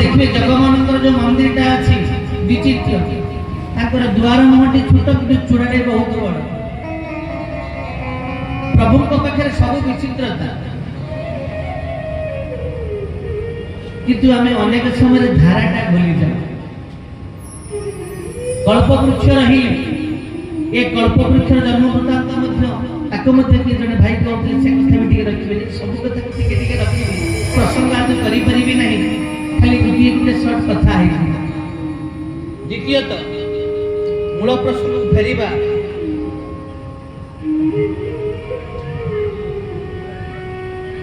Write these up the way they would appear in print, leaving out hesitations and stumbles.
देखिए जगमोहन जो मंदिर अच्छी विचित्र ताकर द्वार मुहटी छोट कि चूड़ाटे बहुत बड़ प्रभु पाखे सब विचित्रता किंतु आम अनेक समय धाराटा भूली जाऊ कल्पवृक्ष रही ए कल्पवृक्ष जन्म वृत्तांत किए जड़े भाई कहते से कथा भी रखिए सब कथा रखिए प्रसंग आज करें ना खाली गोटे गोटे सर्ट कथा है द्वितीयत मूल प्रसंग फेरिबा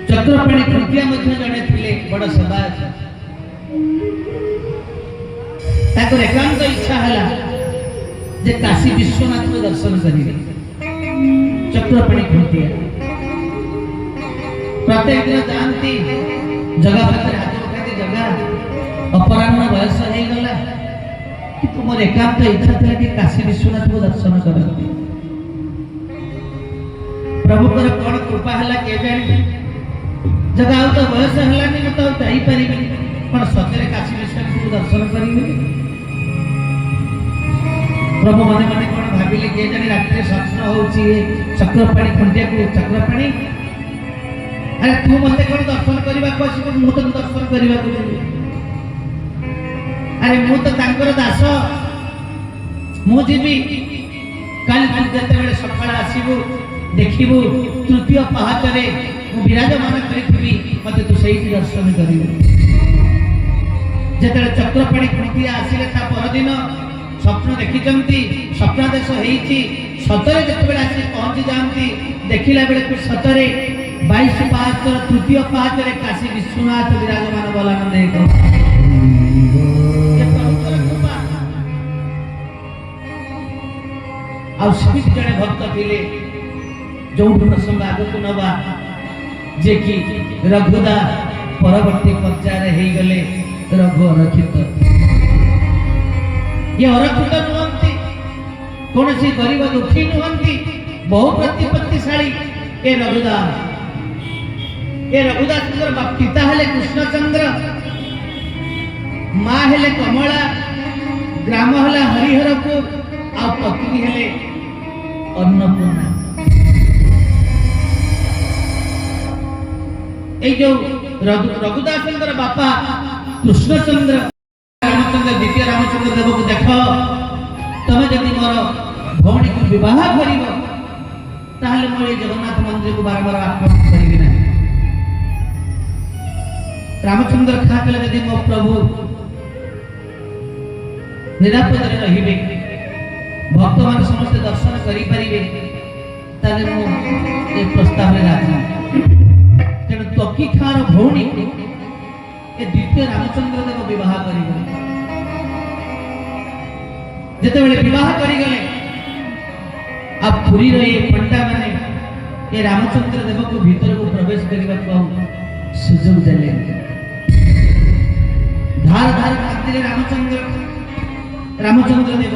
चक्रपाणी तृतीया जड़े थे बड़ सदाज एकांत इच्छा है जे काशी विश्वनाथ को दर्शन करेंगे चक्रपाणी तृतीया प्रत्येक दिन जानती जगह पाखे हाथ उठाती जगह अपराह्न बयस हो गला कि तुम एकांत इच्छा था कि काशी विश्वनाथ को दर्शन करती प्रभु कौन कृपा है किए जाने जगह तो बयस है मत जापारे कौन सतरे काशी विश्वनाथ को दर्शन करेंगे प्रभु मन मैंने कौन भाविले किए जाने रात स्वप्न हो चक्रपाणी खंडिया को चक्रपाणी अरे तू मत कौन दर्शन करने को मुझे दर्शन करने को अरे मुझे तो दास मुझी काली जिते सकाल आसबू देखू तृतीय पहाचरे विराजमान करी मत तू से दर्शन कर जिते चक्रपाणी तृतीया आसिले परदिन स्वप्न देखी स्वप्नादेश होती सतरे जिते आसी पहुंची जाती देखला बेलू सतरे 22 पहाचर तृतीय पहाचरे काशी विश्वनाथ विराजमान बलानंद जड़े भक्त थे जो प्रसंग आग को नवा जे कि रघुदा परवर्ती पर्याय हो गले रघु अरक्षित ये अरक्षित नुहति कौन सी गरीब दुखी नुहति बहु प्रतिपत्तिशाली ये रघुदास पिता हेले कृष्णचंद्र माँ हेले कमला ग्राम हेला हरिहरपुर आ पत्नी हेले अन्नपूर्णा ए जो रघुदास बापा कृष्णचंद्र रामचंद्र द्वितीय रामचंद्र देव को देख तमें जदि मोर भौणी को विवाह कर मोर जगन्नाथ मंदिर को बारंबार आक्रमण करी ना रामचंद्र खा कले जदि मो प्रभु निरापद रे भक्त मान समस्त दर्शन करें प्रस्ताव राजी तेणु तकी खार भौणी द्वितीय रामचंद्र देव विवाह करें जिते विवाह करें आप पुरी पंडा माने ये रामचंद्र देव को भीतर को प्रवेश करने को सुजोग देले धार धार कांतिले रामचंद्र देव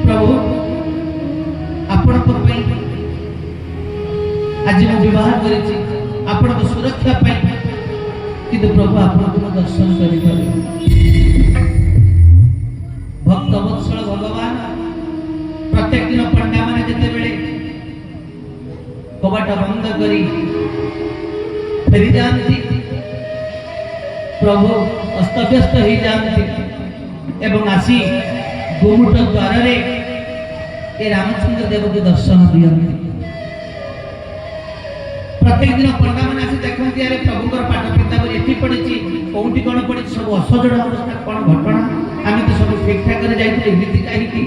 प्रभु आपण को आज मैं विवाह करी आपण को सुरक्षा पाई किंतु प्रभु आपण को दर्शन करि भक्त वत्सल भगवान प्रत्येक दिन पंडा माने जते बेले कबाट बंद करी फेरी जानती प्रभु अस्तव्यस्त हो जाती एवं आसी गोमुट द्वार ये रामचंद्र देव को दर्शन दियंती प्रत्येक दिन पंडा मैंने आसी देखती अरे प्रभुकर पाठ किताब ये पड़ी कौटी कौन पड़ी सब असजड़ अवस्था कौन घटना आम तो सब ठीक ठाक जाती कहीं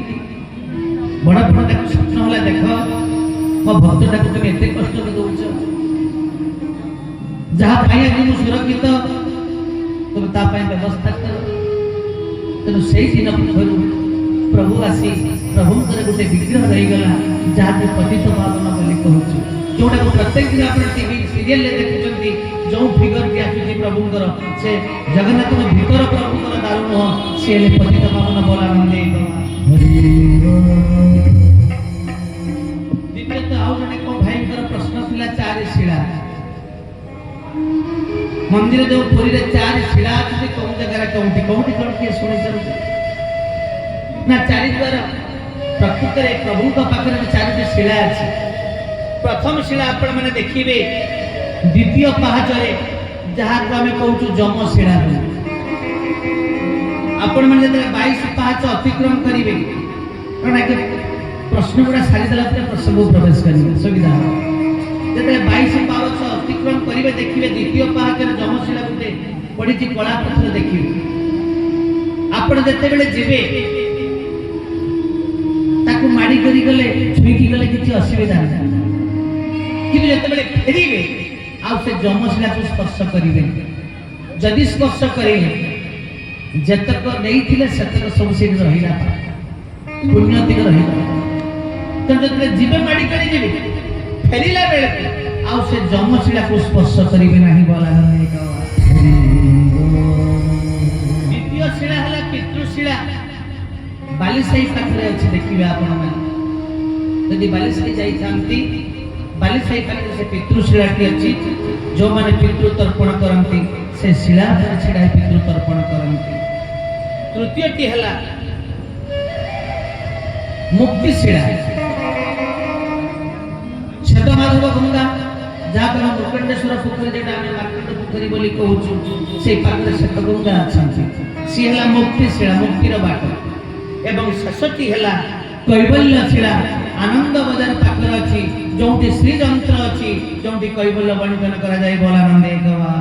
बड़ बड़ा स्वप्न है देख मो भक्तटा को तुम एत कष्ट दौच जहाँ आज मुझे सुरक्षित तुम व्यवस्था कर तेणु से दिन पूर्व प्रभु आसी प्रभुंर गोटे विग्रह रहीगला जहाँ पतित पावन बोली कहूँ जोटा को प्रत्येक दिन आप टीवी सीरियल देखुं जो फिगर की आसुची प्रभुंर से जगन्नाथ भीतर प्रभुंर दारू नुह सी पतित पावन बलानंदे द्वितीयतः आउ जने को भाईंकर प्रश्न थिला चारि शिला मंदिर जो पुरी रे चार शिला अछि कोन जगह कोंठी कोंठी कोन के सुनि चलते ना चारि द्वार प्रकृत रे प्रभु का पाखरे चारि शिला अछि। प्रथम शिला आपण माने देखिबे द्वितीय पहाच रे जहा को हमें कहू जम शिला आपण माने जते 22 पहाच अतिक्रम करिवे कारण के प्रश्न गुड़ा सारी देला पर प्रसंग प्रवेश करिवे सुविधा जते 22 पहाच अतिक्रम करिवे देखिबे द्वितीय पहाच रे जम शिला गुटे पडिछि कला पत्थर देखिबे आपण जते बेले जिवे ताकू माडी करी गले छुई की गले किछि असुविधा नै कि जते बेले फेरिवे आ से जम शिला को स्पर्श करिवे जदि स्पर्श करिले जतक नहीं थिले सतक सब से रहिला पुण्य दिग रहिला तो जते जीवे माडी करी जीवे फेरिला बेले आ से जम शिला को स्पर्श करिवे नाही बोला नहीं कवा। द्वितीय शिला हला पितृशिला बालिसाई पाखरे अछि देखिबे आपण माने यदि बालिसाई जाई थांती बालिसाई पाखरे से पितृशिलाटी अछि जो माने पितृ तर्पण करंती से शिला पर छिड़ा पितृ तर्पण करंती। तृतीय टी हला मुक्ति शिला छत माधव गंगा जहाँ पर मुकंडेश्वर पोखरी जेटा आमे मार्केट पोखरी बोली कहूछु से पाखरे छत गंगा अछंती सी हला मुक्ति शिला मुक्तिर बाट एवं शशती हला कैवल्य शिला आनंद बजार पाखरे अछि जोंटी श्री यंत्र अछि जोंटी कैवल्य बणिकन करा जाय बोलानंदे गवा।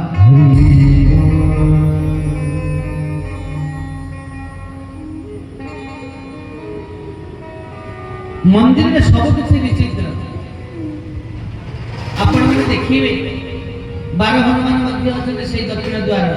मंदिर में सब किसी विचित्र आपण देखिए 12 हनुमान मध्य दक्षिण द्वार